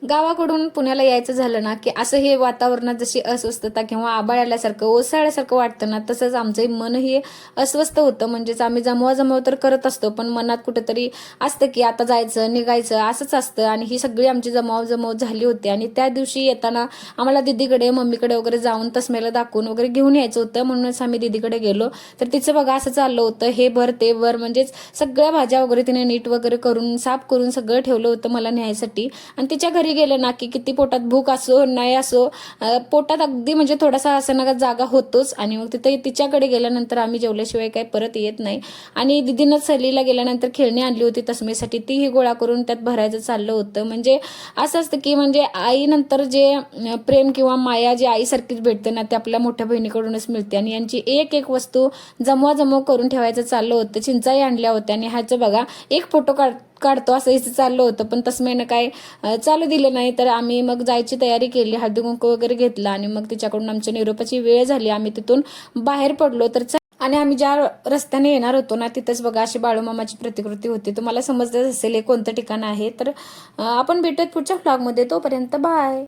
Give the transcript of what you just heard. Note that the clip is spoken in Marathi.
गावाकडून पुण्याला यायचं झालं ना की असं हे वातावरणात जशी अस्वस्थता किंवा आभाळ आल्यासारखं ओसाळल्यासारखं वाटतं ना, तसंच आमचं मनही अस्वस्थ होतं. म्हणजेच आम्ही जमवा तर करत असतो, पण मनात कुठेतरी असतं की आता जायचं निघायचं असंच असतं. आणि ही सगळी आमची जमव झाली होती. आणि त्या दिवशी येताना आम्हाला दीदीकडे मम्मीकडे वगैरे जाऊन तसमेला दाखवून वगैरे घेऊन यायचं होतं, म्हणूनच आम्ही दीदीकडे गेलो. तर तिचं बघा असं चाललं होतं, हे भर ते भर, म्हणजेच सगळ्या भाज्या वगैरे तिने नीट वगैरे करून साफ करून सगळं ठेवलं होतं मला न्यायसाठी. आणि तिच्या घरी गेलं ना की किती पोटात भूक असो नाही असो, पोटात अगदी म्हणजे थोडासा असं ना जागा होतोच. आणि मग तिथे तिच्याकडे गेल्यानंतर आम्ही जेवल्याशिवाय काही परत येत नाही. आणि दीदीनं सहलीला गेल्यानंतर खेळणी आणली होती तसमेसाठी, तीही गोळा करून त्यात भरायचं चाललं होतं. म्हणजे असं असतं की म्हणजे आईनंतर जे प्रेम किंवा माया जी आईसारखीच भेटते ना, ते आपल्या मोठ्या बहिणीकडूनच मिळते. आणि यांची एक एक वस्तू जमवा करून ठेवायचं चाललं होतं. चिंचाही आणल्या होत्या. आणि ह्याचं बघा एक फोटो काढतो असं हिचं चाललं होतं, पण तसमेनं काय चालू दिलं नाही. तर आम्ही मग जायची तयारी केली, हळदी कुंकू वगैरे घेतला आणि मग तिच्याकडून आमच्या निरोपाची वेळ झाली. आम्ही तिथून बाहेर पडलो. तर आणि आम्ही ज्या रस्त्याने येणार होतो ना, तिथंच बघा अशी बाळूमामाची प्रतिकृती होती. तुम्हाला समजलंच असेल हे कोणतं ठिकाण आहे. तर आपण भेटूयात पुढच्या व्लॉगमध्ये. तोपर्यंत बाय.